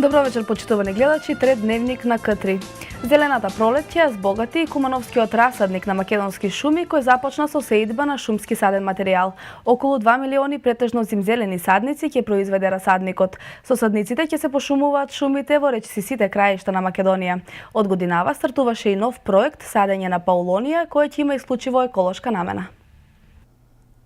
Добро вечер, почитувани гледачи, трет дневник на К3. Зелената пролет ја збогати Кумановскиот расадник на македонски шуми, кој започна со сеидба на шумски саден материјал. Околу 2 милиони претежно зимзелени садници ќе произведе расадникот. Со садниците ќе се пошумуваат шумите во речиси сите краишта на Македонија. Од годинава стартуваше и нов проект садење на паулонија, кој ќе има исклучиво еколошка намена.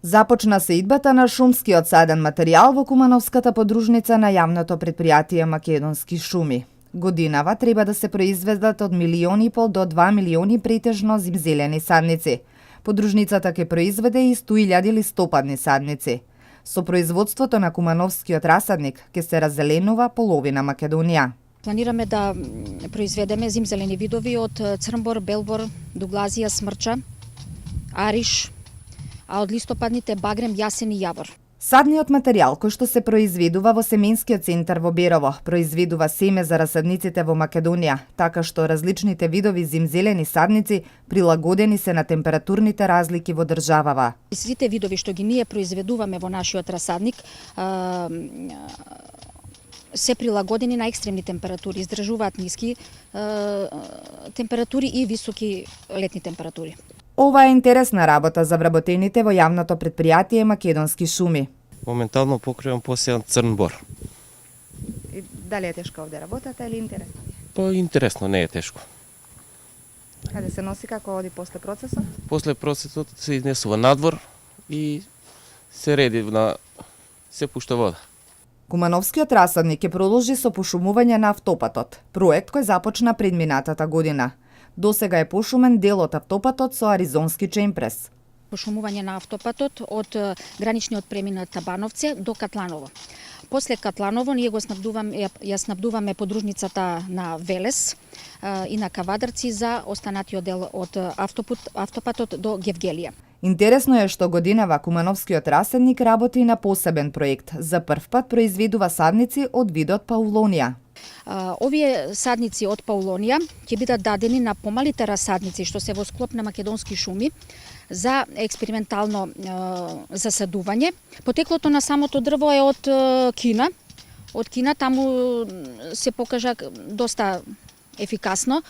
Започна сеидбата на шумскиот саден материјал во Кумановската подружница на јавното претпријатие Македонски шуми. Годинава треба да се произведат од 1,5 милиони до 2 милиони претежно зимзелени садници. Подружницата ќе произведе и 100.000 листопадни садници. Со производството на Кумановскиот расадник ќе се раззеленува половина Македонија. Планираме да произведеме зимзелени видови од црнбор, белбор, дуглазија, смрча, ариш, а од листопадните багрем, јасен и јавор. Садниот материјал кој што се произведува во семенскиот центар во Берово, произведува семе за расадниците во Македонија, така што различните видови зимзелени садници прилагодени се на температурните разлики во државава. Сите видови што ги ние произведуваме во нашиот расадник се прилагодени на екстремни температури, издржуваат ниски температури и високи летни температури. Ова е интересна работа за вработените во јавното претпријатие Македонски шуми. Моментално покривам посејан црн бор. И дали е тешко овде работата или интересно? Интересно, не е тешко. Каде се носи, како оди после процесот? После процесот се изнесува надвор и се реди се пушта вода. Кумановскиот расадник ќе продолжи со пошумување на автопатот, проект кој започна предминатата година. Досега е пошумен дел од автопатот со аризонски чемпрес. Пошумување на автопатот од граничниот преминат Табановце до Катланово. После Катланово ние ја снабдуваме подружницата на Велес и на Кавадарци за останатиот дел од автопатот до Гевгелија. Интересно е што годинава Кумановскиот расадник работи на посебен проект. За прв пат произведува садници од видот паулонија. Овие садници од паулонија ќе бидат дадени на помалите расадници што се во склоп на Македонски шуми за експериментално засадување. Потеклото на самото дрво е од Кина. Од Кина таму се покажа доста ефикасно.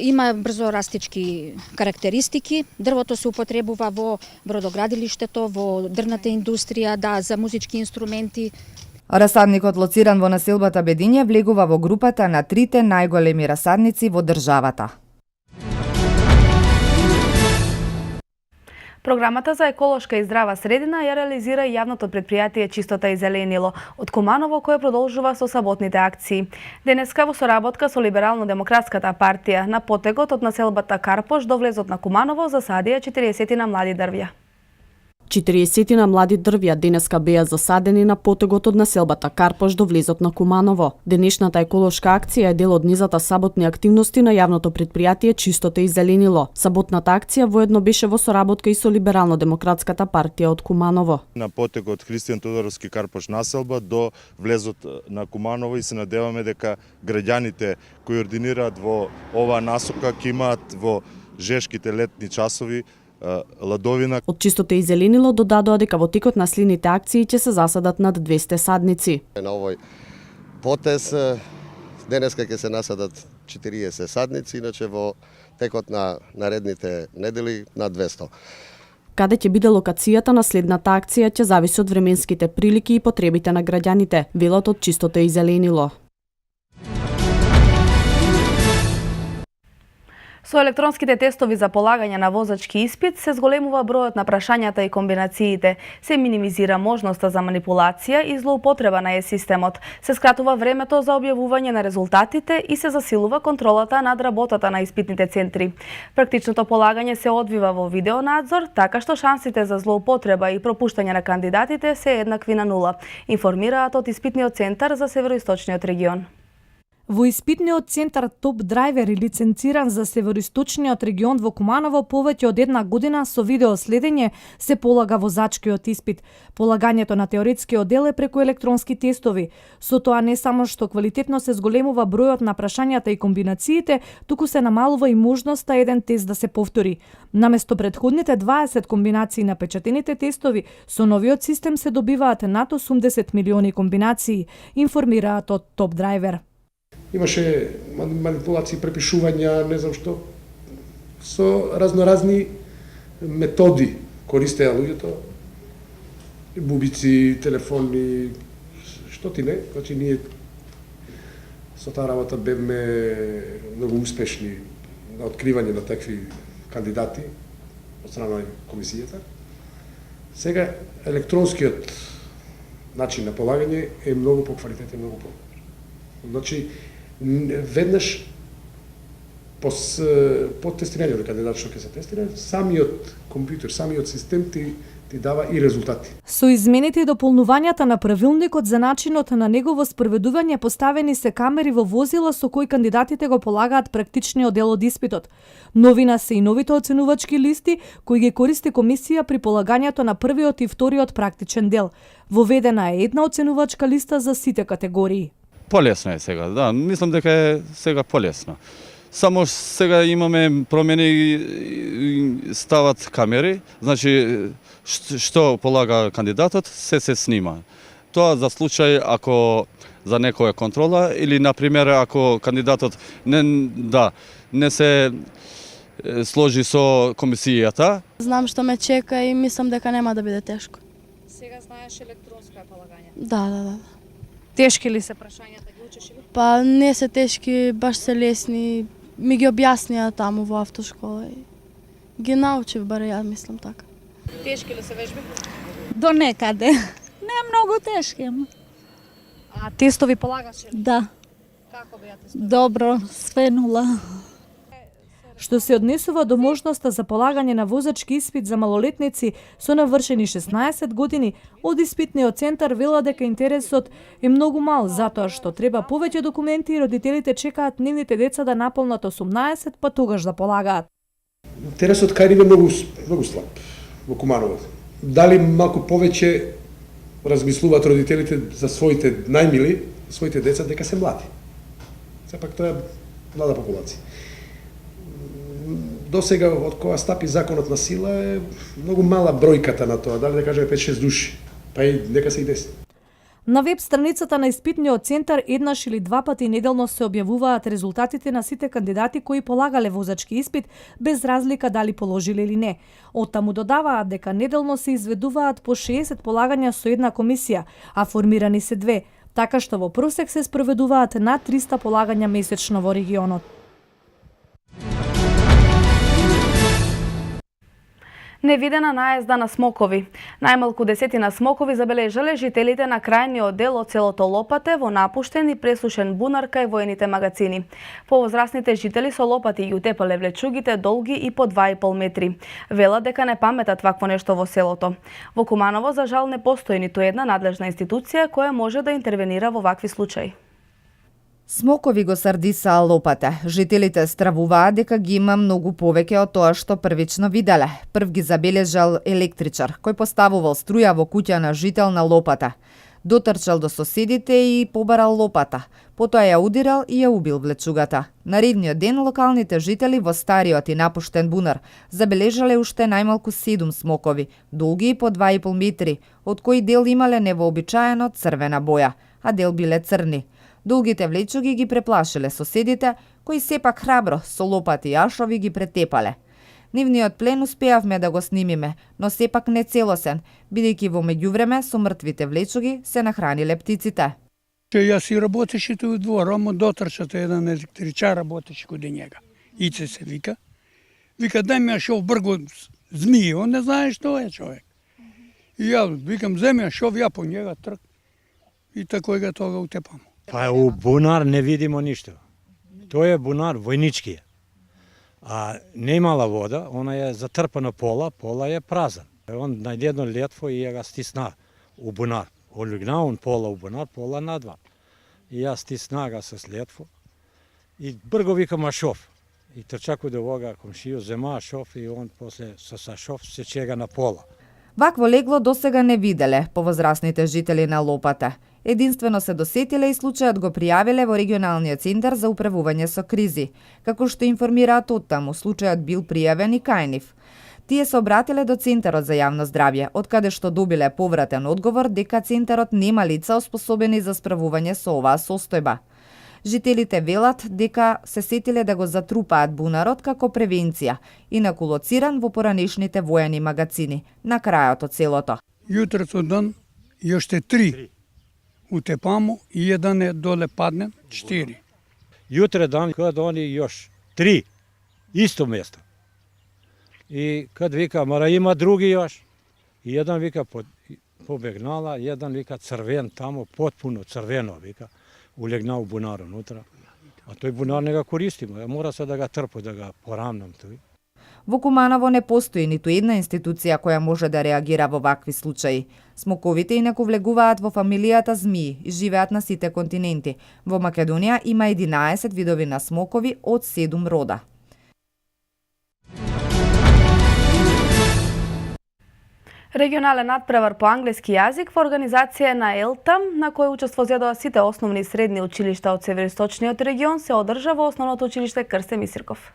Има брзо растички карактеристики. Дрвото се употребува во бродоградилиштето, во дрвната индустрија, за музички инструменти. Расадникот лоциран во населбата Бедиње влегува во групата на трите најголеми расадници во државата. Програмата за еколошка и здрава средина ја реализира и јавното претпријатие Чистота и зеленило од Куманово, кое продолжува со саботните акции. Денеска во соработка со Либерално-демократската партија на потегот од населбата Карпош до влезот на Куманово засадија 40 на млади дрвја. 40 на млади дрвја денеска беа засадени на потегот од населбата Карпош до влезот на Куманово. Денешната еколошка акција е дел од низата саботни активности на јавното претпријатие Чистота и зеленило. Саботната акција воедно беше во соработка и со Либерално-демократската партија од Куманово. На потегот Христијан Тодоровски Карпош населба до влезот на Куманово и се надеваме дека граѓаните кои ординираат во оваа насока ќе имаат во жешките летни часови ладовина. Од Чистота и зеленило додадоа дека во текот на следните акции ќе се засадат над 200 садници. На овој потез денеска ќе се насадат 40 садници, иначе во текот на наредните недели над 200. Каде ќе биде локацијата на следната акција ќе зависи од временските прилики и потребите на граѓаните, велат од Чистота и зеленило. Со електронските тестови за полагање на возачки испит се зголемува бројот на прашањата и комбинациите, се минимизира можноста за манипулација и злоупотреба на е-системот, се скратува времето за објавување на резултатите и се засилува контролата над работата на испитните центри. Практичното полагање се одвива во видеонадзор, така што шансите за злоупотреба и пропуштање на кандидатите се еднакви на нула, информираат од испитниот центар за Североисточниот регион. Во испитниот центар Топ Драйвер и лиценциран за североисточниот регион во Куманово повеќе од една година со видеоследење се полага возачкиот испит. Полагањето на теоретскиот дел е преку електронски тестови. Со тоа не само што квалитетно се зголемува бројот на прашањата и комбинациите, туку се намалува и можноста еден тест да се повтори. Наместо предходните 20 комбинации на печатените тестови, со новиот систем се добиваат над 80 милиони комбинации, информираат од Топ Драйвер. Имаше манипулации, препишувања, не знам што, со разноразни методи користеа луѓето, бубици, телефони, што ти не, значи ние со таа работа бевме многу успешни на откривање на такви кандидати од страна на комисијата. Сега електронскиот начин на полагање е многу поквалитетен, многу по. Значи веднаш по тестирање на кандидат што ќе се тестира, самиот компјутер, самиот систем ти дава и резултати. Со измените и дополнувањата на правилникот за начинот на негово спроведување поставени се камери во возила со кои кандидатите го полагаат практичниот дел од испитот. Новина се и новите оценувачки листи кои ги користи комисија при полагањето на првиот и вториот практичен дел. Воведена е една оценувачка листа за сите категории. Полесно е сега, да, мислам дека е сега полесно. Само сега имаме промени, стават камери, значи што полага кандидатот, се снима. Тоа за случај ако за некоја контрола или например ако кандидатот не се сложи со комисијата. Знам што ме чека и мислам дека нема да биде тешко. Сега знаеш електронско е полагање. Да. Тешки ли се прашањата, ги учиш ли? Па не се тешки, баш се лесни. Ми ги објаснија таму во автошкола и ги научив, баре ја мислам така. Тешки ли се вежби? До некаде. Не многу тешки. А тестови полагаш ли? Да. Како беа тестови? Добро, све нула. Што се однесува до можноста за полагање на возачки испит за малолетници со навршени 16 години, од испитниот центар вела дека интересот е многу мал, затоа што треба повеќе документи и родителите чекаат нивните деца да наполнат 18, па тогаш да полагаат. Интересот кај нив е многу слаб во Куманово. Дали малку повеќе размислуваат родителите за своите најмили, своите деца дека се млади. Сепак тоа е млада популација. До сега, од кога стапи законот на сила, е многу мала бројката на тоа, дали да кажеме 5-6 души, па и нека се и 10. На веб страницата на испитниот центар еднаш или два пати неделно се објавуваат резултатите на сите кандидати кои полагале возачки испит, без разлика дали положиле или не. Оттаму додаваат дека неделно се изведуваат по 60 полагања со една комисија, а формирани се две, така што во просек се спроведуваат над 300 полагања месечно во регионот. Невидена наезда на смокови. Најмалку 10 смокови забележале жителите на крајниот дел од селото Лопате во напуштен и пресушен бунар кај воените магацини. Повозрасните жители со лопати ги утепале влечугите долги и по 2,5 метри. Велат дека не паметат вакво нешто во селото. Во Куманово за жал не постои ниту една надлежна институција која може да интервенира во вакви случаи. Смокови го сардисаа лопата. Жителите стравуваат дека ги има многу повеќе од тоа што првично виделе. Прв ги забележал електричар, кој поставувал струја во куќа на жител на Лопата. Дотрчал до соседите и побарал лопата. Потоа ја удирал и ја убил влечугата. Наредниот ден локалните жители во стариот и напуштен бунар забележале уште најмалку 7 смокови, долги по 2,5 метри, од кои дел имале невообичаено црвена боја, а дел биле црни. Долгите влечуги ги преплашиле соседите, кои сепак храбро со лопати и ашови ги претепале. Нивниот плен успеавме да го снимиме, но сепак не целосен, бидејќи во меѓувреме со мртвите влечуги се нахраниле птиците. Јас и работеше тој двор, амо дотрчате еден електричар работеше кој njega. Ице се вика. Вика, дај ми шов брго змии, он не знае што е човек. И ја викам, земја шов, ја по njega трк. И тако ga тога утепамо. Па у бунар не видимо ништо. Тој е бунар војнички. А не имала вода, она е затрпано пола е празен. Он најде едно летво и ја го стисна у бунар. Олюгна он пола у бунар, пола надвор. И ја стисна го с летво И брго вика Машов. И трчаку до овога комшију зема шоф и он после со шоф се чега на пола. Вакво легло досега не виделе повозрасните жители на Лопата. Единствено се досетиле и случајот го пријавиле во регионалниот центар за управување со кризи. Како што информираат оттаму, случајот бил пријавен и кај нив. Тие се обратиле до Центарот за јавно здравје, од каде што добиле повратен одговор дека Центарот нема лица оспособени за справување со оваа состојба. Жителите велат дека се сетиле да го затрупаат бунарот како превенција, инаку лоциран во поранешните воени магацини, на крајот од селото. Јутрото ден и уште 3 утепамо и еден е доле паднен, 4. Јутре дан кад они још 3 исто место. И кад вика мора има други још. И еден вика побегнала, еден вика црвен тамо, потпуно црвено вика. Улегнал бунар унутра. А тој бунар не го користиме, мора се да го трпо, да го порамнам тој. Во Куманово не постои ниту една институција која може да реагира во вакви случаи. Смоковите инаку влегуваат во фамилијата змии и живеат на сите континенти. Во Македонија има 11 видови на смокови од 7 рода. Регионален надпревар по англиски јазик во организација на ЕЛТАМ, на кој учество зедоа сите основни и средни училишта од североисточниот регион, се одржа во Основното училиште Крстем Исирков.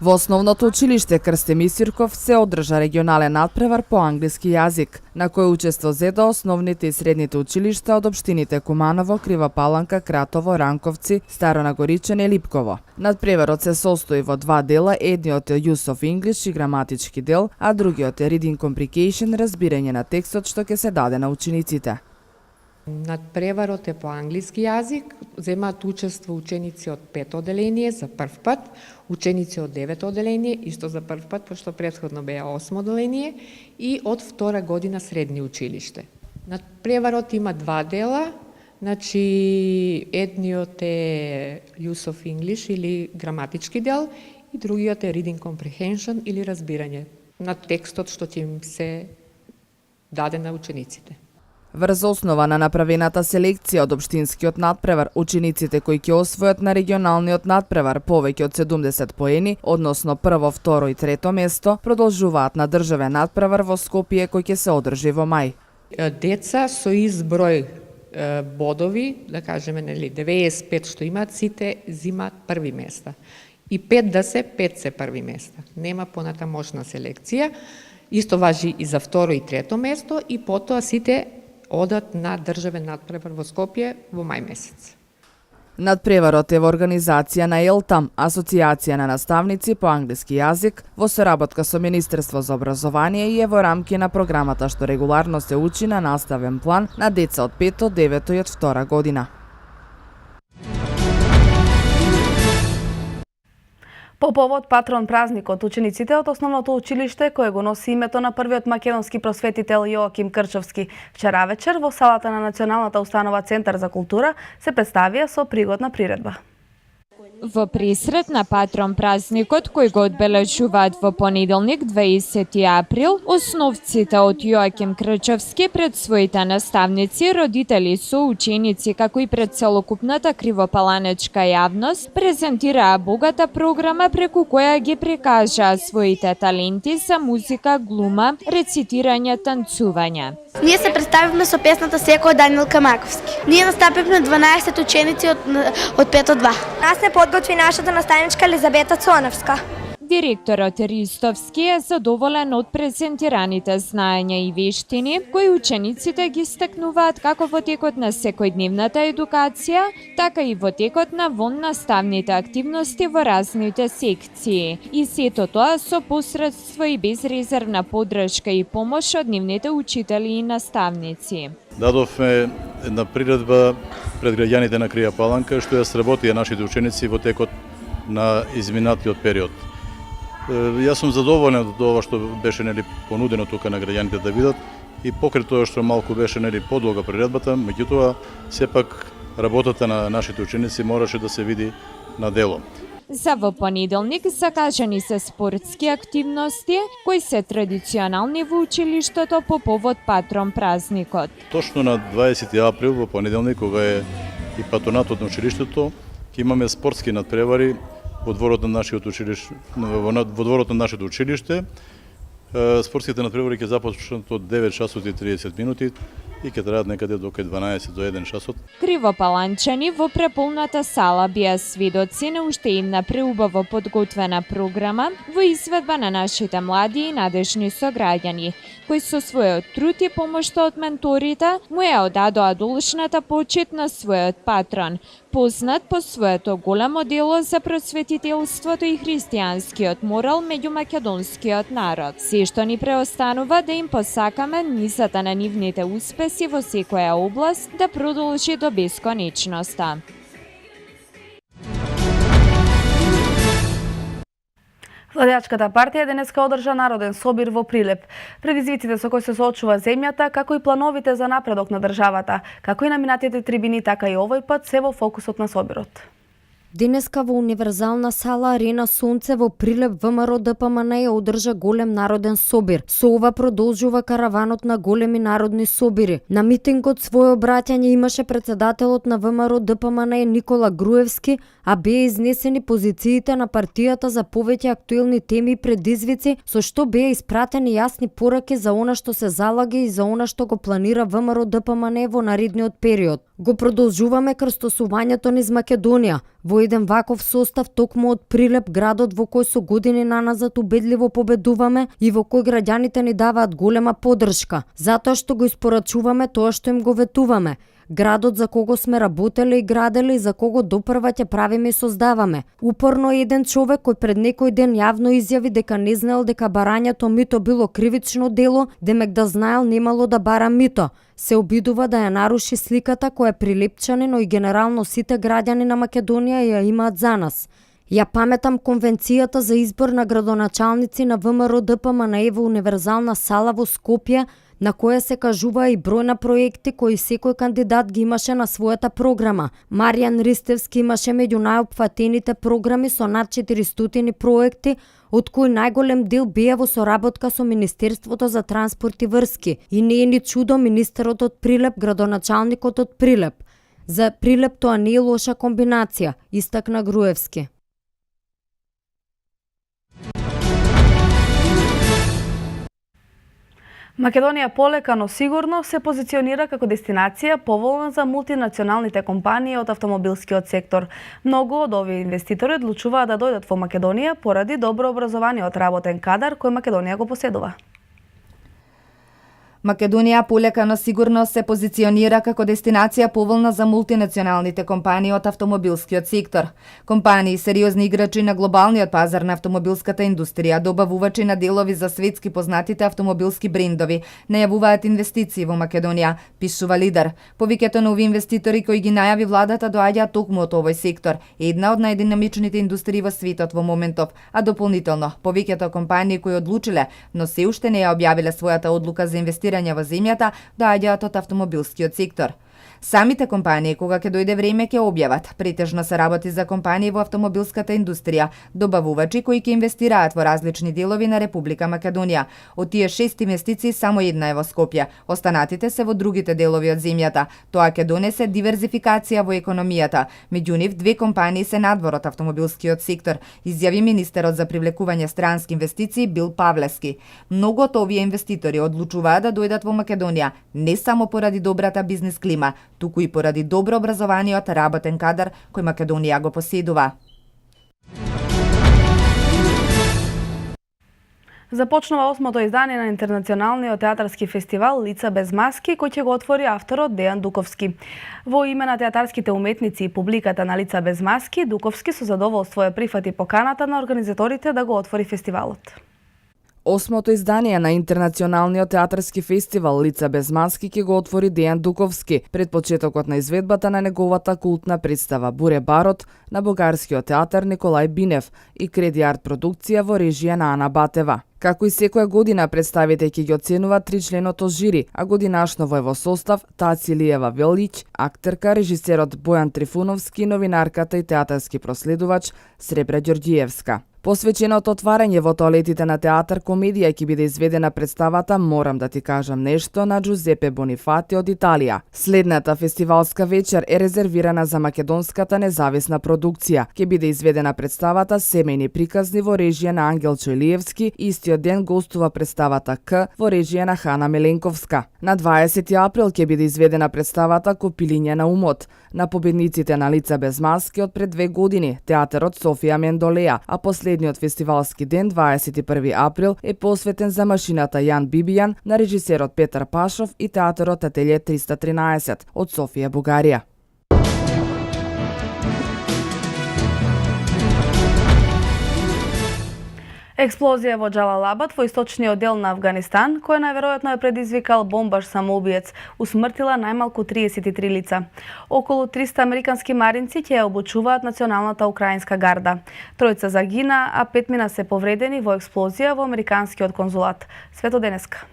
Во Основното училиште Крстем Исирков се одржа регионален надпревар по англиски јазик, на кој учество зедоа основните и средните училишта од општините Куманово, Крива Паланка, Кратово, Ранковци, Старо Нагоричане и Липково. Надпреварот се состои во два дела, едниот е Use of English и граматички дел, а другиот е Reading Comprehension, разбирање на текстот што ќе се даде на учениците. Надпреварот е по англиски јазик, земаат учество ученици од 5 оделение за прв пат, ученици од 9 оделение, исто за прв пат, пошто претходно беа 8 оделение, и од втора година средни училиште. Надпреварот има два дела, значи едниот е Use of English или граматички дел и другиот е Reading Comprehension или разбирање на текстот што ќе им се даде на учениците. Врз основа на направената селекција од општинскиот надпревар, учениците кои ќе освојат на регионалниот надпревар повеќе од 70 поени, односно прво, второ и трето место, продолжуваат на државен надпревар во Скопје кој ќе се одржи во мај. Деца со изброј бодови, да кажеме, 95 што имаат, сите зимаат први места. И 5 се први места. Нема понатамошна селекција. Исто важи и за второ и трето место и потоа сите одат на државен надпревар во Скопје во мај месец. Надпреварот е во организација на ЕЛТАМ, Асоцијација на наставници по англиски јазик, во соработка со Министерство за образование и е во рамки на програмата што регуларно се учи на наставен план на деца од 5, 9 и од 2 година. По повод патрон празникот, учениците од Основното училиште, кое го носи името на првиот македонски просветител Јоаким Крчовски, вчера вечер во салата на Националната установа Центар за култура се представија со пригодна приредба. Во присред на патрон празникот, кој го одбележуваат во понеделник 20 април, основците од Јоаким Крчовски пред своите наставници, родители, соученици, како и пред целокупната кривопаланечка јавност, презентираа богата програма преку која ги прикажаа своите таленти за музика, глума, рецитирање, танцување. Ние се представивме со песната Секој Даниел Камаковски. Ние настапивме 12 ученици од 5-2. Нас не подготви нашата наставничка Елизабета Цоновска. Директорот Ристовски е задоволен од презентираните знаења и вештини, кои учениците ги стекнуваат како во текот на секојдневната едукација, така и во текот на воннаставните активности во разните секции. И сето тоа со посредство и безрезервна поддршка и помош од нивните учители и наставници. Дадовме една приредба пред граѓаните на Крија Паланка, што ја сработија нашите ученици во текот на изминатиот период. Јас сум задоволен од ова што беше понудено тука на граѓаните да видат и покрај тоа што малку беше подолга приредбата, меѓутоа сепак работата на нашите ученици мораше да се види на дело. За во понеделник закажани се спортски активности кои се традиционални во училиштето по повод патрон празникот. Точно на 20 април во понеделник, кога е и патронатот на училиштето, ќе имаме спортски надпревари во дворот на нашето училиште, во дворот на нашето училиште. Спортските надпревари ќе започнат од 9 часот и 30 минути и ќе траат некаде до 12 до 1 часот. Кривопаланчани во преполната сала бија свидоци на уште една преубаво подготвена програма во изведба на нашите млади и надежни сограѓани, кои со својот труд и помошта од менторите му ја одадоа должната почит на својот патрон, познат по своето големо дело за просветителството и христијанскиот морал меѓу македонскиот народ. Се што ни преостанува да им посакаме низата на нивните успеси во секоја област да продолжи до бесконечноста. Владеачката партија денеска одржа народен собир во Прилеп. Предизвиците со кои се соочува земјата, како и плановите за напредок на државата, како и на минатите трибини, така и овој пат се во фокусот на собирот. Денеска во универзална сала Арена Сонце во Прилеп ВМРО ДПМН ја одржа голем народен собир. Со ова продолжува караванот на големи народни собири. На митингот своје обраќање имаше председателот на ВМРО ДПМН Никола Груевски, а беа изнесени позициите на партијата за повеќе актуелни теми и предизвици, со што беа испратени јасни пораки за она што се залага и за она што го планира ВМРО ДПМН во наредниот период. Го продолжуваме крстосувањето низ Македонија, во еден ваков состав токму од Прилеп, градот во кој со години наназад убедливо победуваме и во кој граѓаните ни даваат голема поддршка, затоа што го испорачуваме тоа што им го ветуваме. Градот за кого сме работеле и граделе и за кого допрва ќе правиме и создаваме. Упорно еден човек кој пред некој ден јавно изјави дека не знаел дека барањето мито било кривично дело, демек да знаел немало да бара мито, се обидува да ја наруши сликата која прилепчани, но и генерално сите граѓани на Македонија ја имаат за нас. Ја паметам конвенцијата за избор на градоначалници на ВМРО ДПМН во универзална сала во Скопје, на која се кажува и број на проекти кои секој кандидат ги имаше на својата програма. Маријан Ристевски имаше меѓу најопфатените програми со над 400 проекти, од кои најголем дел беа во соработка со Министерството за транспорт и врски. И не е ни чудо министерот од Прилеп, градоначалникот од Прилеп. За Прилеп тоа не е лоша комбинација, истакна Груевски. Македонија полека, но сигурно се позиционира како дестинација поволна за мултинационалните компании од автомобилскиот сектор. Многу од овие инвеститори одлучуваат да дојдат во Македонија поради добро образованиот работен кадар кој Македонија го поседува. Македонија полека, но сигурно се позиционира како дестинација поволна за мултинационалните компании од автомобилскиот сектор. Компании, сериозни играчи на глобалниот пазар на автомобилската индустрија, добавувачи на делови за светски познатите автомобилски брендови, најавуваат инвестиции во Македонија, пишува Лидер. Повеќето нови инвеститори кои ги најави владата доаѓаат токму од овој сектор, една од најдинамичните индустрии во светот во моментов, а дополнително повеќето компании кои одлучиле, но се уште не ја објавиле својата одлука за инвестирање во земјата, доаѓаат од автомобилскиот сектор. Самите компании, кога ќе дојде време, ќе објават. Претежно се работи за компании во автомобилската индустрија, добавувачи кои ќе инвестираат во различни делови на Република Македонија. Од тие 6 инвестиции само една е во Скопје, останатите се во другите делови од земјата. Тоа ќе донесе диверзификација во економијата. Меѓу нив 2 компании се надвор од автомобилскиот сектор, изјави министерот за привлекување странски инвестиции Бил Павлевски. Многу од овие инвеститори одлучуваат да дојдат во Македонија не само поради добрата бизнис клима, туку и поради добро образованиот работен кадар кој Македонија го поседува. Започнува 8-то издание на интернационалниот театарски фестивал Лица без маски, кој ќе го отвори авторот Дејан Дуковски. Во име на театарските уметници и публиката на Лица без маски, Дуковски со задоволство ја прифати поканата на организаторите да го отвори фестивалот. 8-то издание на интернационалниот театарски фестивал Лица без маски ќе го отвори Дејан Дуковски пред почетокот на изведбата на неговата култна представа Буре Барот на бугарскиот театар Николај Бинев и Креди арт продукција во режија на Ана Батева. Како и секоја година, представите ќе ги оценува 3-членото жири, а годинашно во состав Таци Илиева Велич, актерка, режисерот Бојан Трифуновски, новинарката и театарски проследувач Сребра Ѓорѓиевска. Посвеченото отварање во тоалетите на театар комедија ќе биде изведена представата "Морам да ти кажам нешто" на Джузепе Бонифати од Италија. Следната фестивалска вечер е резервирана за македонската независна продукција. Ќе биде изведена представата "Семејни приказни" во режија на Ангел Чојлиевски и истиот ден гостува представата "К" во режија на Хана Меленковска. На 20 април ќе биде изведена представата "Копилиња на умот" на победниците на Лица без маски од пред 2 години, театарот Софија Мендолеја, а последниот фестивалски ден, 21 април, е посветен за машината Јан Бибијан на режисерот Петар Пашов и театарот Ателје 313 од Софија, Бугарија. Експлозија во Џалалабад во источниот дел на Авганистан, која најверојатно е предизвикал бомбаш самоубиец, усмртила најмалку 33 лица. Околу 300 американски маринци ќе ја обучуваат националната украинска гарда. Тројца загина, а 5 се повредени во експлозија во американскиот конзулат. Свето Денеска.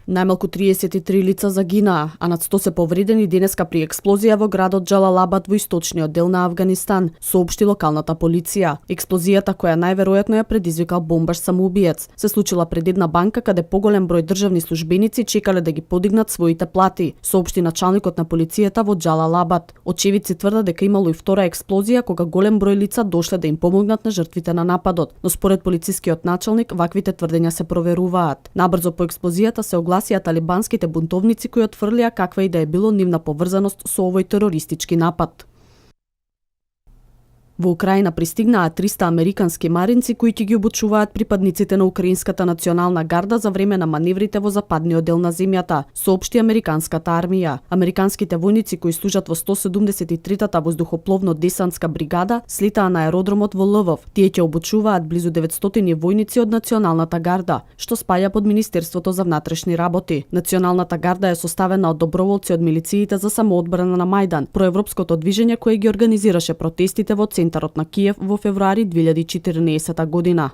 Најмалку 33 лица загинаа, а над 100 се повредени денеска при експлозија во градот Џалалабад во источниот дел на Авганистан, соопшти локалната полиција. Експлозијата, која најверојатно ја предизвикал бомбаш самоубиец, се случила пред една банка каде поголем број државни службеници чекале да ги подигнат своите плати, соопшти началникот на полицијата во Џалалабад. Очевидци тврдат дека имало и втора експлозија кога голем број лица дошле да им помогнат на жртвите на нападот, но според полицискиот началник ваквите тврдења се проверуваат. Набрзо по експлозијата се огласија талибанските бунтовници кои отфрлија каква и да е било нивна поврзаност со овој терористички напад. Во Украина пристигнаа 300 американски маринци кои ќе ги обучуваат припадниците на Украинската национална гарда за време на маневрите во западниот дел на земјата, соопшти американската армија. Американските војници кои служат во 173-та воздухопловно-десантска бригада слетаа на аеродромот во Лвов. Тие ќе обучуваат близу 900 војници од националната гарда, што спаѓа под Министерството за внатрешни работи. Националната гарда е составена од доброволци од милициите за самоодбрана на Мајдан, проевропското движење кое ги организираше протестите во центарот на Киев во февруари 2014 година.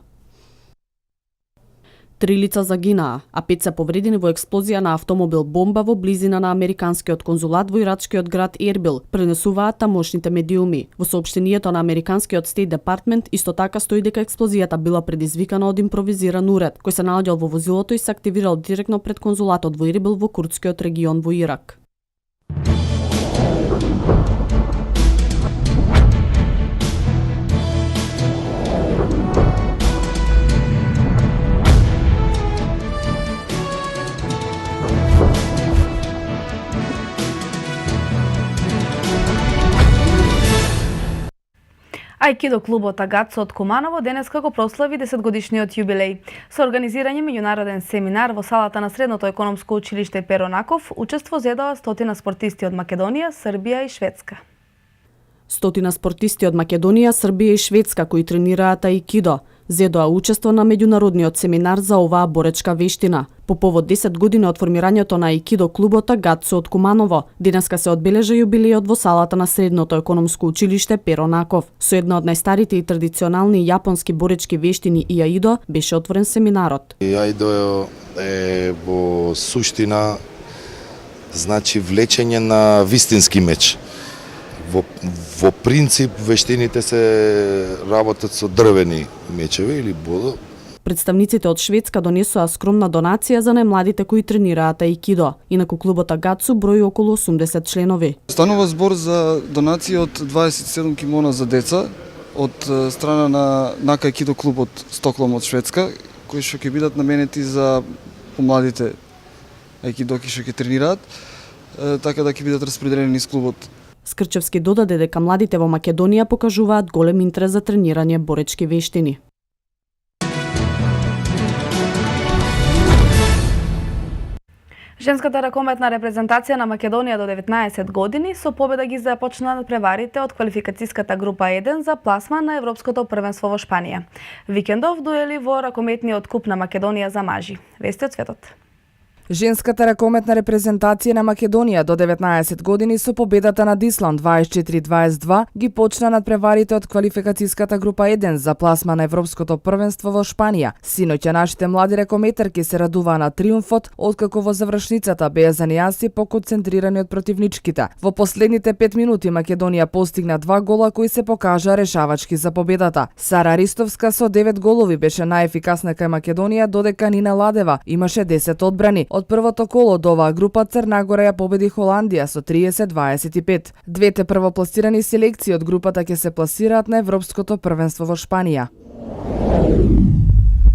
3 лица загинаа, а 5 се повредени во експлозија на автомобил бомба во близина на американскиот конзулат во ирачкиот град Ербил, пренесуваат тамошните медиуми. Во соопштението на американскиот Стейт Департмент исто така стои дека експлозијата била предизвикана од импровизиран уред, кој се наоѓал во возилото и се активирал директно пред конзулатот во Ербил во курдскиот регион во Ирак. Ајкидо клубот Агацо од Куманово денеска го прослави 10-годишниот јубилеј. Со организирање меѓународен семинар во салата на Средното економско училиште Перо Наков, учество зедоа 100 спортисти од Македонија, Србија и Шведска. 100 спортисти од Македонија, Србија и Шведска кои тренираат аикидо зедоа учество на меѓународниот семинар за оваа боречка вештина. По повод 10 години од формирањето на аикидо клубот Агацо од Куманово, денеска се одбележа јубилејот во салата на Средното економско училиште Перо Наков. Со една од најстарите и традиционални јапонски боречки вештини и аидо беше отворен семинарот. Аидо е во суштина значи влечење на вистински меч. Во принцип вештините се работат со дрвени мечеви или бодо. Представниците од Шведска донесоа скромна донација за најмладите кои тренираат аикидо. Инаку клубот Агацо брои околу 80 членови. Станува збор за донација од 27 кимона за деца од страна на Нака аикидо клубот Стоколм од Шведска, кои што ќе бидат наменети за помладите аикидоки што ќе тренираат, така да ќе бидат распределени низ клубот. Скрчевски додаде дека младите во Македонија покажуваат голем интерес за тренирање боречки вештини. Женската ракометна репрезентација на Македонија до 19 години со победа ги започна преварите од квалификацијската група 1 за пласма на Европското првенство во Шпанија. Викендов дуели во ракометниот куп на Македонија за мажи. Вести од светот. Женската ракометна репрезентација на Македонија до 19 години со победата над Исланд 24-22 ги почна надпреварите од квалификацијската група 1 за пласма на Европското првенство во Шпанија. Синоќа нашите млади ракометарки се радуваа на триумфот, откако во завршницата беа занијаси поконцентрирани од противничките. Во последните 5 минути Македонија постигна 2 гола кои се покажа решавачки за победата. Сара Ристовска со 9 голови беше најефикасна кај Македонија, додека Нина Ладева имаше 10 одбрани. Од првото коло од оваа група Црна Гора ја победи Холандија со 30-25. Двете првопласирани селекции од групата ќе се пласираат на Европското првенство во Шпанија.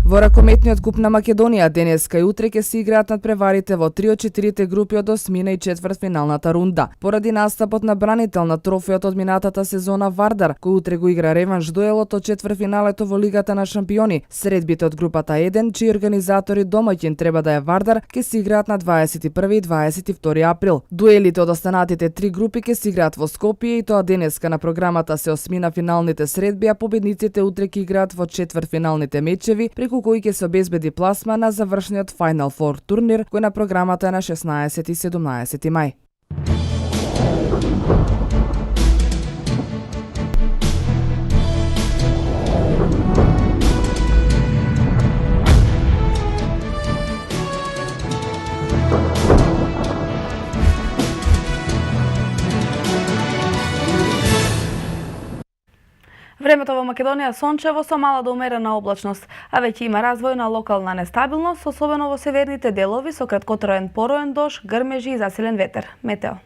Во ракометниот куп на Македонија денеска и утре ќе се играат надпреварите во 3 од 4 групи од осмина и четвртфиналната рунда. Поради настапот на бранител на трофеот од минатата сезона Вардар, кој утре го игра реванш дуелот од четвртфиналето во Лигата на шампиони, средбите од групата 1, чии организатори домаќин треба да е Вардар, ќе се играат на 21 и 22 април. Дуелите од останатите 3 групи ќе се играат во Скопје и тоа денеска на програмата се осмина финалните средби, а победниците утре ќе играат во четвртфиналните мечеви, преку кои ќе се обезбеди пласма на завршниот Final Four турнир, кој на програмата е на 16 и 17 мај. Времето во Македонија сончево со мала до умерена облачност, а веќе има развој на локална нестабилност, особено во северните делови со краткотраен пороен дожд, грмежи и засилен ветер. Метео.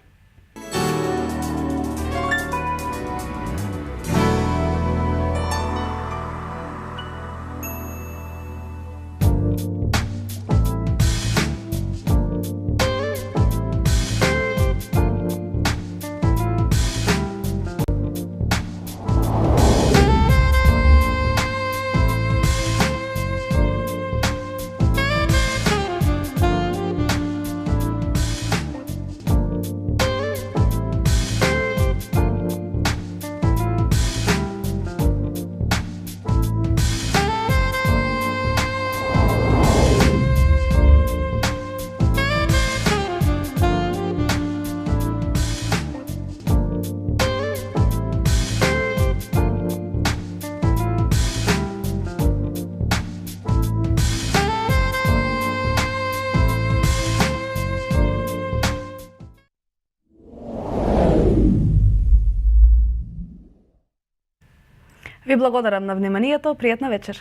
Ви благодарам на вниманието, пријатна вечер.